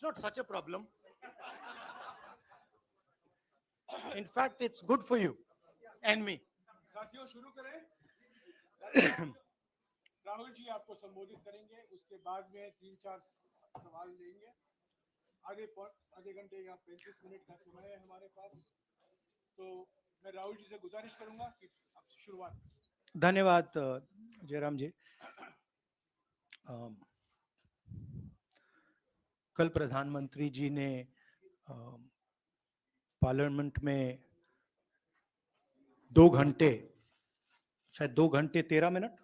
It's not such a problem. In fact, it's good for you and me. साथियों शुरू करें। राहुल जी आपको संबोधित करेंगे, उसके बाद में 3-4 सवाल लेंगे। आधे घंटे या 35 मिनट का समय है हमारे पास, तो मैं राहुल जी से गुजारिश करूंगा कि आप शुरुआत। धन्यवाद जयराम जी। कल प्रधानमंत्री जी ने पार्लियामेंट में 2 घंटे, शायद 2 घंटे 13 मिनट,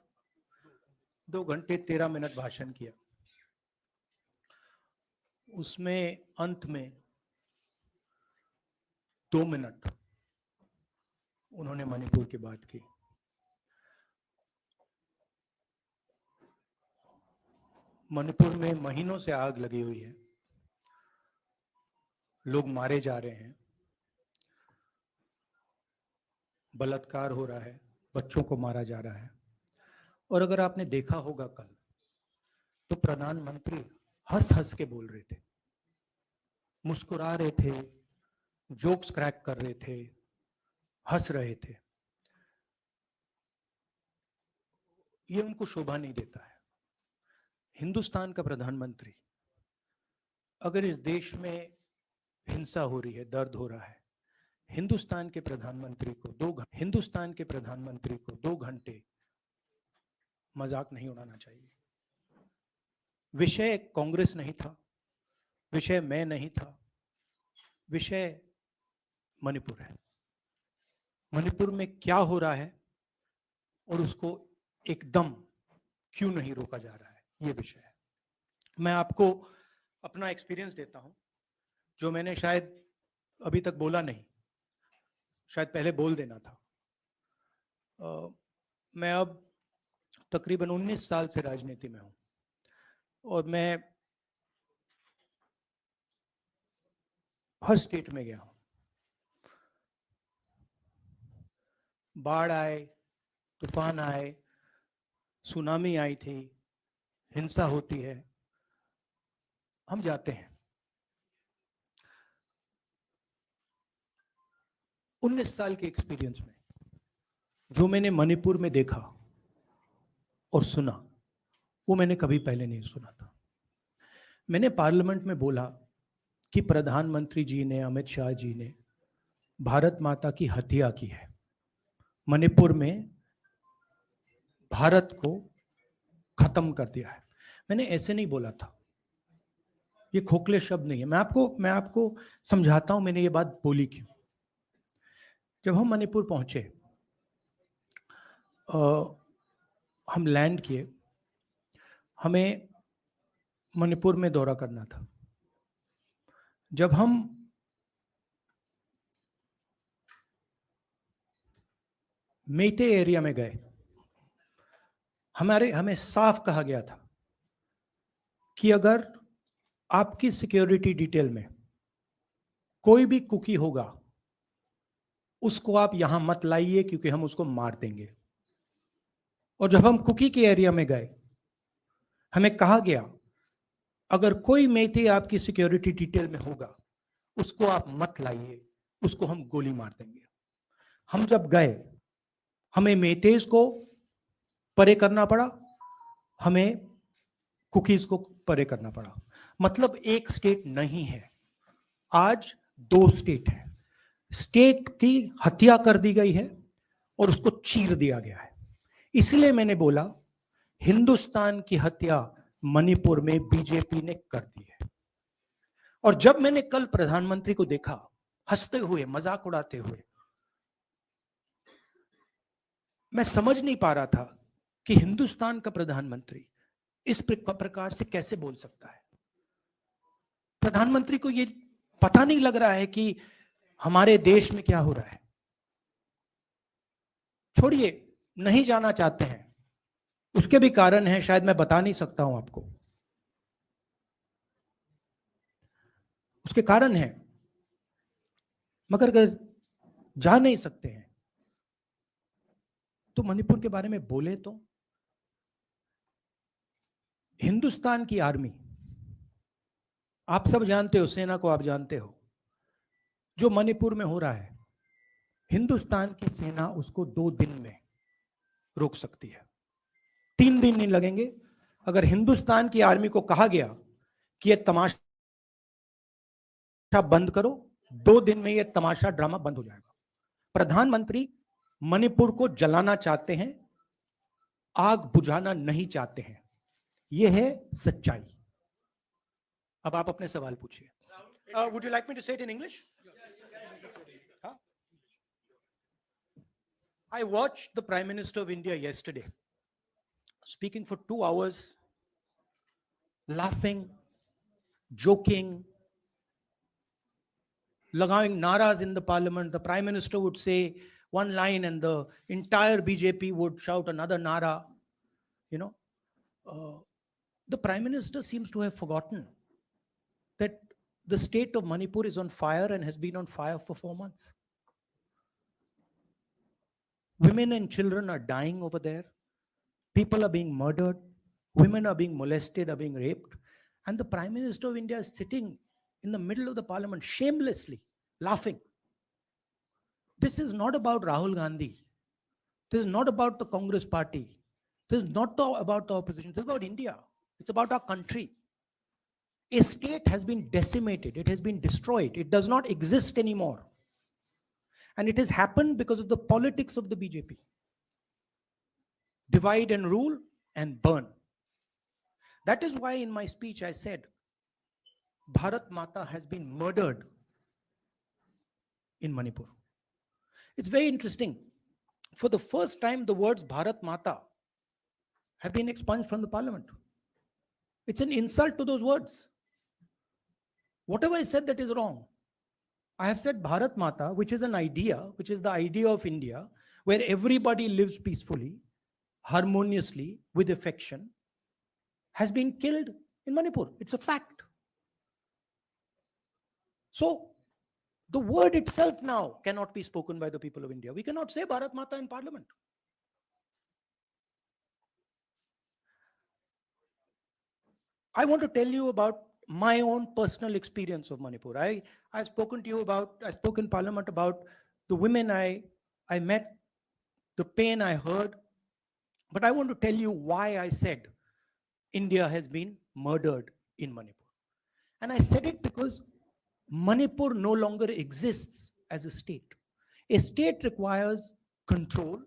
2 घंटे 13 मिनट भाषण किया। उसमें अंत में 2 मिनट उन्होंने मणिपुर की बात की। मणिपुर में महीनों से आग लगी हुई है, लोग मारे जा रहे हैं, बलात्कार हो रहा है, बच्चों को मारा जा रहा है। और अगर आपने देखा होगा कल, तो प्रधानमंत्री हंस हंस के बोल रहे थे, मुस्कुरा रहे थे, जोक्स क्रैक कर रहे थे, हंस रहे थे। ये उनको शोभा नहीं देता है। हिंदुस्तान का प्रधानमंत्री, अगर इस देश में हिंसा हो रही है, दर्द हो रहा है, हिंदुस्तान के प्रधानमंत्री को 2 घंटे मजाक नहीं उड़ाना चाहिए। विषय कांग्रेस नहीं था, विषय मैं नहीं था, विषय मणिपुर है। मणिपुर में क्या हो रहा है और उसको एकदम क्यों नहीं रोका जा रहा है, ये विषय है। मैं आपको अपना एक्सपीरियंस देता हूं, जो मैंने शायद अभी तक बोला नहीं, शायद पहले बोल देना था। मैं अब तकरीबन 19 साल से राजनीति में हूं और मैं हर स्टेट में गया हूं। बाढ़ आए, तूफान आए, सुनामी आई थी, हिंसा होती है, हम जाते हैं। 19 साल के एक्सपीरियंस में जो मैंने मणिपुर में देखा और सुना, वो मैंने कभी पहले नहीं सुना था। मैंने पार्लियामेंट में बोला कि प्रधानमंत्री जी ने, अमित शाह जी ने भारत माता की हत्या की है, मणिपुर में भारत को खत्म कर दिया है। मैंने ऐसे नहीं बोला था, ये खोखले शब्द नहीं है। मैं आपको समझाता हूं मैंने ये बात बोली क्यों। जब हम मणिपुर पहुंचे, हम लैंड किए, हमें मणिपुर में दौरा करना था। जब हम मेते एरिया में गए, हमें साफ कहा गया था कि अगर आपकी सिक्योरिटी डिटेल में कोई भी कुकी होगा, उसको आप यहां मत लाइए, क्योंकि हम उसको मार देंगे। और जब हम कुकी के एरिया में गए, हमें कहा गया अगर कोई मेते आपकी सिक्योरिटी डिटेल में होगा, उसको आप मत लाइए, उसको हम गोली मार देंगे। हम जब गए, हमें मेतेज को परे करना पड़ा, हमें कुकीज को परे करना पड़ा। मतलब एक स्टेट नहीं है, आज 2 स्टेट है। स्टेट की हत्या कर दी गई है और उसको चीर दिया गया है। इसलिए मैंने बोला हिंदुस्तान की हत्या मणिपुर में बीजेपी ने कर दी है। और जब मैंने कल प्रधानमंत्री को देखा हंसते हुए, मजाक उड़ाते हुए, मैं समझ नहीं पा रहा था कि हिंदुस्तान का प्रधानमंत्री इस प्रकार से कैसे बोल सकता है। प्रधानमंत्री को ये पता नहीं लग रहा है कि हमारे देश में क्या हो रहा है। छोड़िए, नहीं जाना चाहते हैं, उसके भी कारण हैं, शायद मैं बता नहीं सकता हूं आपको, उसके कारण हैं। मगर अगर जा नहीं सकते हैं तो मणिपुर के बारे में बोले तो। हिंदुस्तान की आर्मी आप सब जानते हो, सेना को आप जानते हो, जो मणिपुर में हो रहा है, हिंदुस्तान की सेना उसको 2 दिन में रोक सकती है, 3 दिन नहीं लगेंगे। अगर हिंदुस्तान की आर्मी को कहा गया कि यह तमाशा बंद करो, 2 दिन में यह तमाशा ड्रामा बंद हो जाएगा। प्रधानमंत्री मणिपुर को जलाना चाहते हैं, आग बुझाना नहीं चाहते हैं, यह है सच्चाई। अब आप अपने सवाल पूछिए। Would you like me to say it in English? I watched the Prime Minister of India yesterday speaking for 2 hours, laughing, joking, लगाing naras in the parliament. The Prime Minister would say one line and the entire BJP would shout another nara. You know, the Prime Minister seems to have forgotten that the state of Manipur is on fire and has been on fire for 4 months. Women and children are dying over there. People are being murdered. Women are being molested, are being raped. And the Prime Minister of India is sitting in the middle of the parliament, shamelessly laughing. This is not about Rahul Gandhi. This is not about the Congress party. This is not about the opposition. This is about India. It's about our country. A state has been decimated. It has been destroyed. It does not exist anymore. And it has happened because of the politics of the BJP. Divide and rule and burn. That is why in my speech I said, Bharat Mata has been murdered in Manipur. It's very interesting. For the first time, the words Bharat Mata have been expunged from the parliament. It's an insult to those words. Whatever I said that is wrong. I have said Bharat Mata, which is an idea, which is the idea of India, where everybody lives peacefully, harmoniously, with affection, has been killed in Manipur. It's a fact. So, the word itself now cannot be spoken by the people of India. We cannot say Bharat Mata in parliament. I want to tell you about my own personal experience of Manipur. I've spoken to you about, I spoke in parliament about the women I met, the pain I heard, but I want to tell you why I said India has been murdered in Manipur. And I said it because Manipur no longer exists as a state. A state requires control.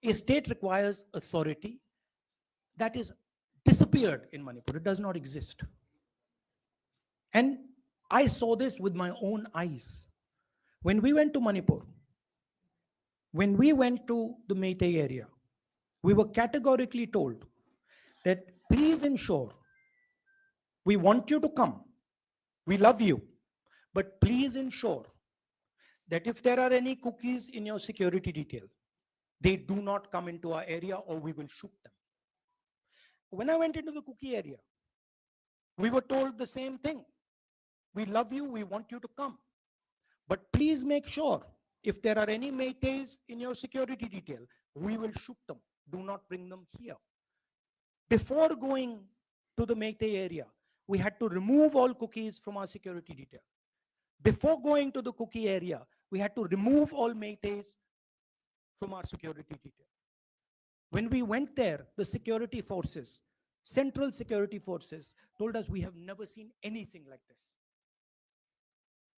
A state requires authority. That is disappeared in Manipur. It does not exist. And I saw this with my own eyes. When we went to Manipur, when we went to the Meitei area, we were categorically told that please ensure, we want you to come, we love you, but please ensure that if there are any cookies in your security detail, they do not come into our area or we will shoot them. When I went into the cookie area, we were told the same thing. We love you, we want you to come. But please make sure if there are any Meiteis in your security detail, we will shoot them. Do not bring them here. Before going to the Meitei area, we had to remove all cookies from our security detail. Before going to the cookie area, we had to remove all Meiteis from our security detail. When we went there, the security forces, central security forces, told us we have never seen anything like this.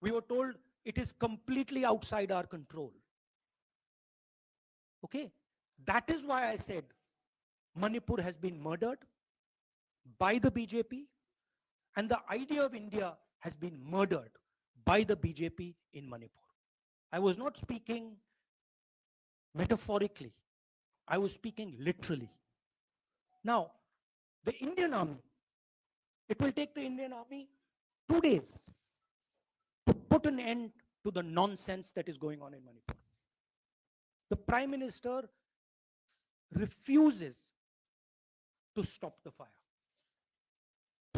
We were told it is completely outside our control. Okay? That is why I said Manipur has been murdered by the BJP and the idea of India has been murdered by the BJP in Manipur. I was not speaking metaphorically. I was speaking literally. Now, the Indian army, it will take the Indian army 2 days to put an end to the nonsense that is going on in Manipur. The Prime Minister refuses to stop the fire.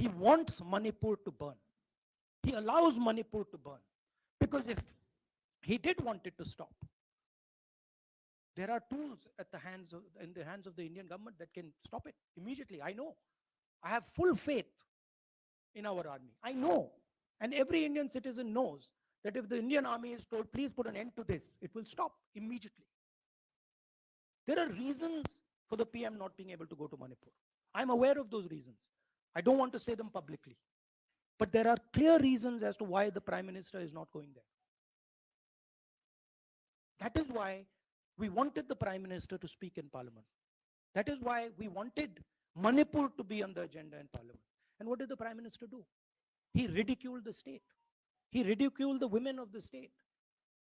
He wants Manipur to burn. He allows Manipur to burn. Because if he did want it to stop, there are tools in the hands of the Indian government that can stop it immediately. I know. I have full faith in our army. I know And every Indian citizen knows that if the Indian army is told, please put an end to this, it will stop immediately. There are reasons for the PM not being able to go to Manipur. I'm aware of those reasons. I don't want to say them publicly. But there are clear reasons as to why the Prime Minister is not going there. That is why we wanted the Prime Minister to speak in Parliament. That is why we wanted Manipur to be on the agenda in Parliament. And what did the Prime Minister do? He ridiculed the state. He ridiculed the women of the state.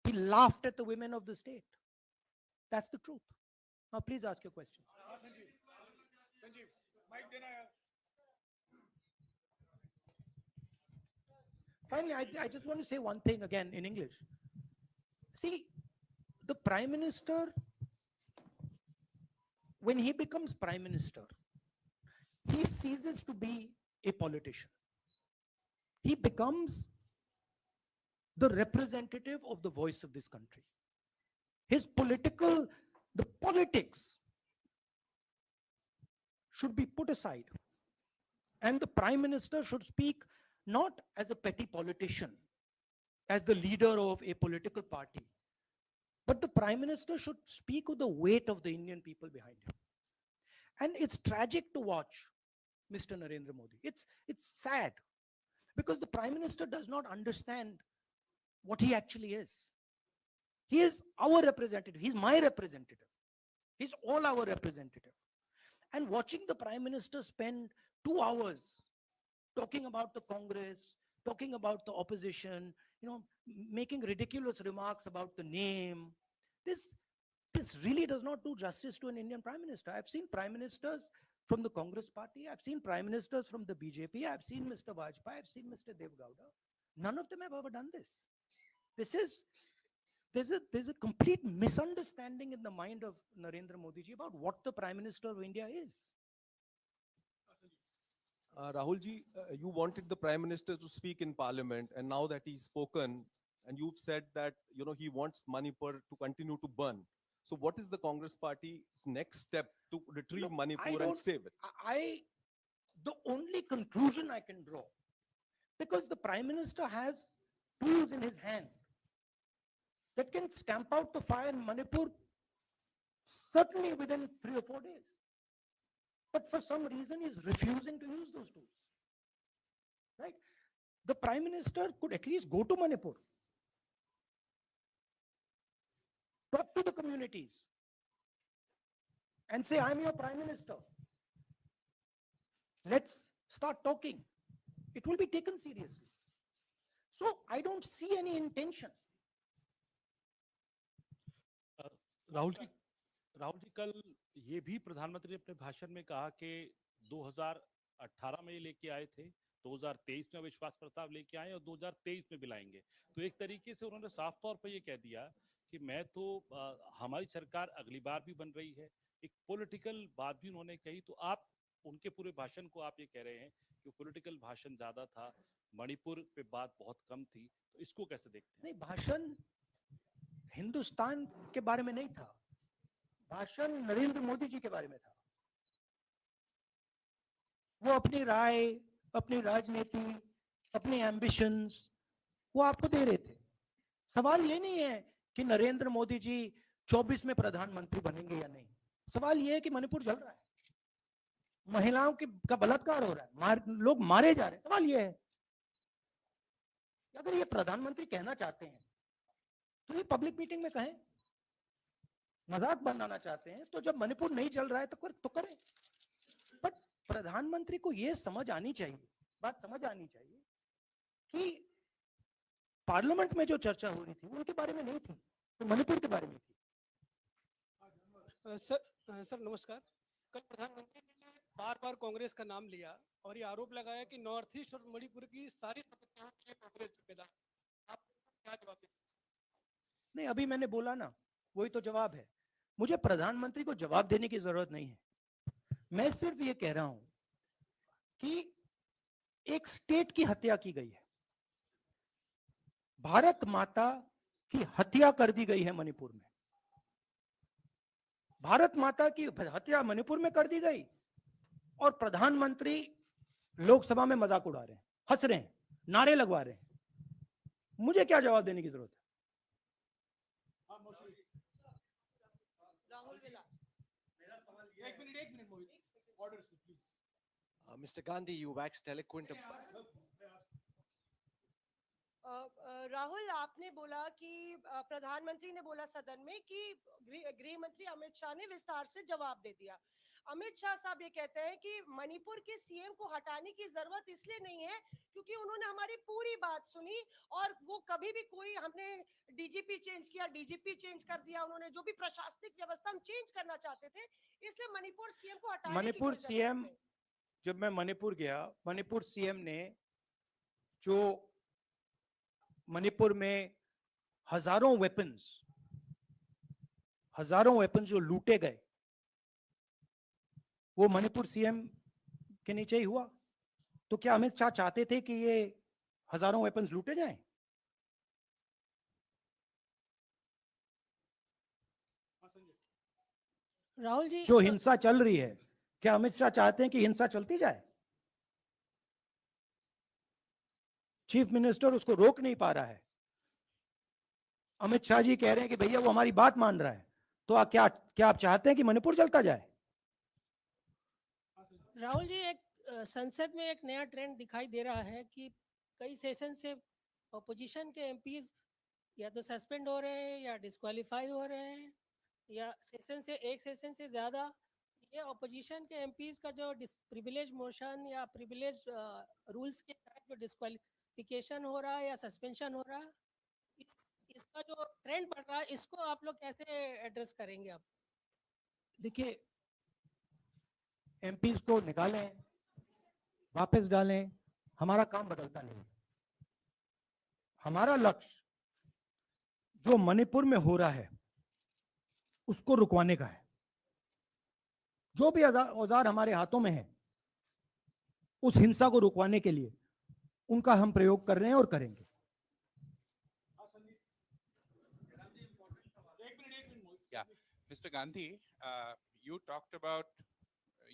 He laughed at the women of the state. That's the truth. Now, please ask your questions. Sanjeev, mike देना यार. Finally, I just want to say one thing again in English. See, the Prime Minister, when he becomes Prime Minister, he ceases to be a politician. He becomes the representative of the voice of this country. The politics should be put aside. And the Prime Minister should speak not as a petty politician, as the leader of a political party, but the Prime Minister should speak with the weight of the Indian people behind him. And it's tragic to watch Mr. Narendra Modi. It's sad because the Prime Minister does not understand what he actually is. He is our representative. He's my representative. He's all our representative. And watching the Prime Minister spend 2 hours talking about the Congress, talking about the opposition, making ridiculous remarks about the name, this really does not do justice to an Indian Prime Minister. I've seen Prime Ministers from the Congress party, I've seen Prime Ministers from the BJP, I've seen Mr. Vajpayee, I've seen Mr. Dev Gowda. None of them have ever done this. There's a complete misunderstanding in the mind of Narendra Modi ji about what the Prime Minister of India is. Rahul ji, you wanted the Prime Minister to speak in Parliament, and now that he's spoken, and you've said that he wants Manipur to continue to burn. So, what is the Congress Party's next step to retrieve Manipur and save it? The only conclusion I can draw, because the Prime Minister has tools in his hand that can stamp out the fire in Manipur certainly within 3 or 4 days. But for some reason, he's refusing to use those tools. Right? The Prime Minister could at least go to Manipur, talk to the communities, and say, I'm your Prime Minister. Let's start talking. It will be taken seriously. So I don't see any intention. Rahul ji, कल ये भी प्रधानमंत्री ने अपने भाषण में कहा कि 2018 में लेके आए थे, 2023 में विश्वास प्रस्ताव लेके आए और 2023 में भी लाएंगे. तो एक तरीके से उन्होंने साफ तौर पर ये कह दिया कि मैं तो हमारी सरकार अगली बार भी बन रही है. एक पॉलिटिकल बात भी उन्होंने कही. तो आप उनके पूरे भाषण को आप ये कह रहे हैं कि पॉलिटिकल भाषण ज्यादा था, मणिपुर पे बात बहुत कम थी. तो इसको कैसे देखते हैं? नहीं, भाषण हिंदुस्तान के बारे में नहीं था, भाषण नरेंद्र मोदी जी के बारे में था. वो अपनी राय, अपनी राजनीति, अपने एम्बिशंस वो आपको दे रहे थे. सवाल ये नहीं है कि नरेंद्र मोदी जी 24 में प्रधानमंत्री बनेंगे या नहीं. सवाल ये है कि मणिपुर जल रहा है, महिलाओं का बलात्कार हो रहा है, लोग मारे जा रहे हैं. सवाल ये है, अगर ये प्रधानमंत्री कहना चाहते हैं तो ये पब्लिक मीटिंग में कहें. मजाक बनाना चाहते हैं तो जब मणिपुर नहीं चल रहा है तो करें. बट प्रधानमंत्री को ये समझ आनी चाहिए, बात समझ आनी चाहिए कि पार्लियामेंट में जो चर्चा हो रही थी उनके बारे में नहीं थी, तो मणिपुर के बारे में थी. सर नमस्कार. कल प्रधानमंत्री ने बार-बार कांग्रेस का नाम लिया और ये आरोप लगाया कि नॉर्थ ईस्ट और मणिपुर की सारी समस्याओं के कांग्रेस जिम्मेदार. आप क्या जवाब देते हैं? नहीं, अभी मैंने बोला ना, वही तो जवाब है. मुझे प्रधानमंत्री को जवाब देने की जरूरत नहीं है. मैं सिर्फ ये कह रहा हूं कि एक स्टेट की हत्या की गई है, भारत माता की हत्या कर दी गई है मणिपुर में. भारत माता की हत्या मणिपुर में कर दी गई और प्रधानमंत्री लोकसभा में मजाक उड़ा रहे हैं, हंस रहे हैं. नारे लगवा रहे हैं, मुझे क्या जवाब देने की जरूरत है? हाँ मौसमी राहुल विलास एक मिनट मोहित ऑर्डर से please Mr. Gandhi, you waxed eloquent. Rahul, आपने बोला कि प्रधानमंत्री ने बोला सदन में कि गृह मंत्री अमित शाह ने विस्तार से जवाब दे दिया। अमित शाह साहब ये कहते हैं कि मणिपुर के सीएम को हटाने की जरूरत इसलिए नहीं है क्योंकि उन्होंने हमारी पूरी बात सुनी और वो कभी भी कोई हमने डीजीपी चेंज किया, डीजीपी चेंज कर दिया, उन्होंने जो भी प्रशासनिक व्यवस्था हम चेंज करना चाहते थे, इसलिए मणिपुर सीएम को हटाने की मणिपुर कोई जरूरत सीएम, नहीं। जब मैं मणिपुर गया, मणिपुर सीएम ने जो मणिपुर में हजारों वेपन्स जो लूटे गए, वो मणिपुर सीएम के नीचे ही हुआ। तो क्या अमित शाह चाहते थे कि ये हजारों वेपन्स लूटे जाएं? राहुल जी, जो हिंसा चल रही है, क्या अमित शाह चाहते हैं कि हिंसा चलती जाए? चीफ मिनिस्टर उसको रोक नहीं पा रहा है। अमित शाह जी कह रहे हैं कि भैया वो हमारी बात मान रहा है, तो क्या आप चाहते हैं कि मणिपुर चलता जाए? राहुल जी, एक संसद में एक नया ट्रेंड दिखाई दे रहा है कि कई सेशन से अपोजिशन के एमपीज या तो सस्पेंड हो रहे हैं या डिस्क्वालीफाई हो रहे हैं, या एक सेशन से ज़्यादा ये अपोजिशन के एमपीज का जो प्रिविलेज मोशन या प्रिविलेज रूल्स के तहत जो डिस्क्वालिफिकेशन हो रहा है या सस्पेंशन हो रहा है, इसका जो ट्रेंड बढ़ रहा है, इसको आप लोग कैसे एड्रेस करेंगे? आप देखिए, एमपीज को निकालें, वापस डालें, हमारा काम बदलता नहीं। हमारा लक्ष्य जो मणिपुर में हो रहा है उसको रुकवाने का है। जो भी औजार हमारे हाथों में है, उस हिंसा को रुकवाने के लिए उनका हम प्रयोग कर रहे हैं और करेंगे। Yeah, Mr. Gandhi, you talked about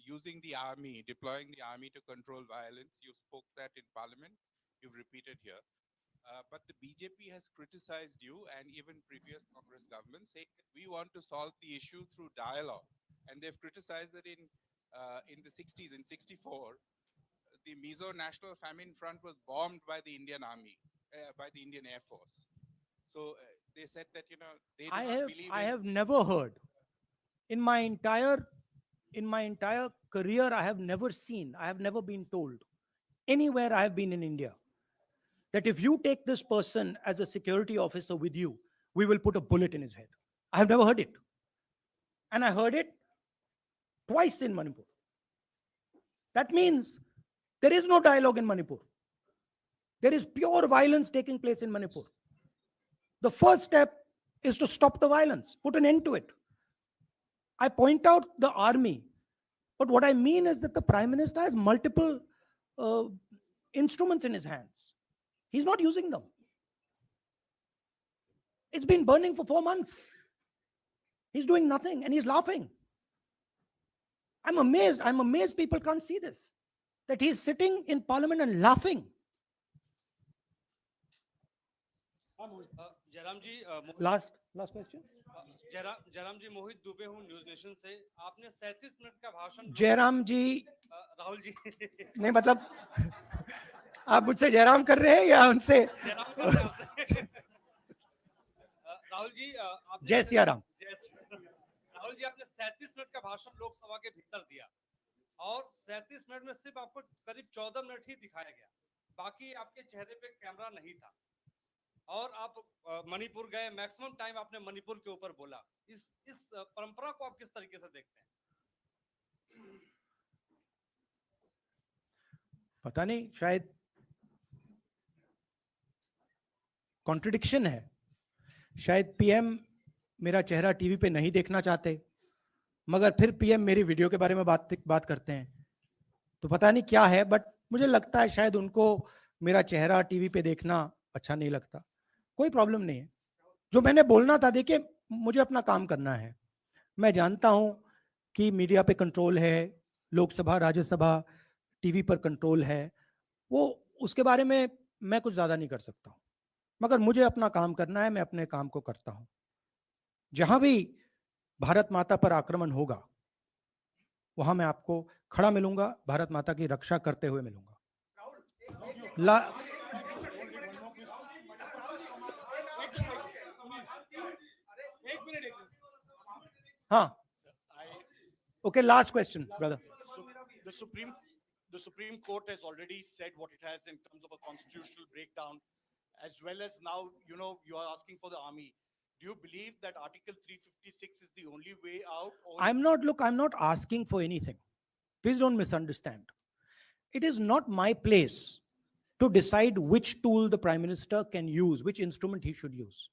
using the army, deploying the army to control violence. You spoke that in Parliament. You've repeated here. But the BJP has criticized you and even previous Congress governments, saying that we want to solve the issue through dialogue. And they've criticized that in the 60s, in 64, the Mizo National Famine Front was bombed by the Indian Army, by the Indian Air Force. So they said that, you know, they do not believe I have never heard in my entire career, I have never been told anywhere I have been in India that if you take this person as a security officer with you, we will put a bullet in his head. I have never heard it. And I heard it twice in Manipur. That means there is no dialogue in Manipur. There is pure violence taking place in Manipur. The first step is to stop the violence, put an end to it. I point out the army, but what I mean is that the Prime Minister has multiple instruments in his hands. He's not using them. It's been burning for 4 months. He's doing nothing and he's laughing. I'm amazed people can't see this, that he's sitting in Parliament and laughing. Jairam ji, Last question. Jairam जी, मोहित दुबे हूँ news nation से। आपने 37 minute का भाषण जयराम जी, राहुल जी नहीं मतलब आप मुझसे जयराम कर रहे हैं या उनसे? राहुल जी, जय सिया राम। राहुल जी, आपने 37 मिनट का भाषण लोकसभा के भीतर दिया और 37 मिनट में सिर्फ आपको करीब 14 मिनट ही दिखाया गया, बाकी आपके चेहरे पे कैमरा नहीं था और आप मणिपुर गए, मैक्सिमम टाइम आपने मणिपुर के ऊपर बोला। इस परंपरा को आप किस तरीके से देखते हैं? पता नहीं, शायद कॉन्ट्रडिक्शन है। शायद पीएम मेरा चेहरा टीवी पे नहीं देखना चाहते, मगर फिर पीएम मेरी वीडियो के बारे में बात करते हैं, तो पता नहीं क्या है। बट मुझे लगता है शायद उनको मेरा चेहरा टीवी पे देखना अच्छा नहीं लगता। कोई प्रॉब्लम नहीं है। जो मैंने बोलना था, देखिए मुझे अपना काम करना है। मैं जानता हूं कि मीडिया पे कंट्रोल है, लोकसभा राज्यसभा टीवी पर कंट्रोल है, वो उसके बारे में मैं कुछ ज्यादा नहीं कर सकता हूं, मगर मुझे अपना काम करना है, मैं अपने काम को करता हूं। जहां भी भारत माता पर आक्रमण होगा वहां मैं आपको खड़ा मिलूंगा, भारत माता की रक्षा करते हुए मिलूंगा। ला एक मिनट हाँ, okay, last question brother. The Supreme the Supreme Court has already said what it has in terms of a constitutional breakdown, as well as now, you know, you are asking for the army. Do you believe that Article 356 is the only way out? Or I'm not asking for anything. Please don't misunderstand. It is not my place to decide which tool the Prime Minister can use, which instrument he should use.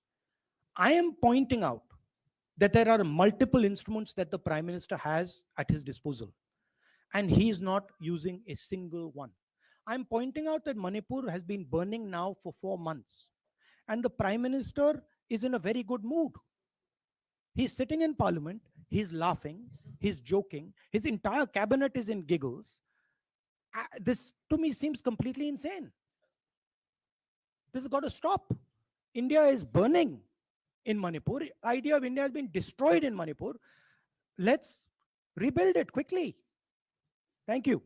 I am pointing out that there are multiple instruments that the Prime Minister has at his disposal, and he is not using a single one. I'm pointing out that Manipur has been burning now for 4 months, and the Prime Minister is in a very good mood. He's sitting in Parliament, he's laughing, he's joking, his entire cabinet is in giggles. This to me seems completely insane. This has got to stop. India is burning in Manipur. The idea of India has been destroyed in Manipur. Let's rebuild it quickly. Thank you.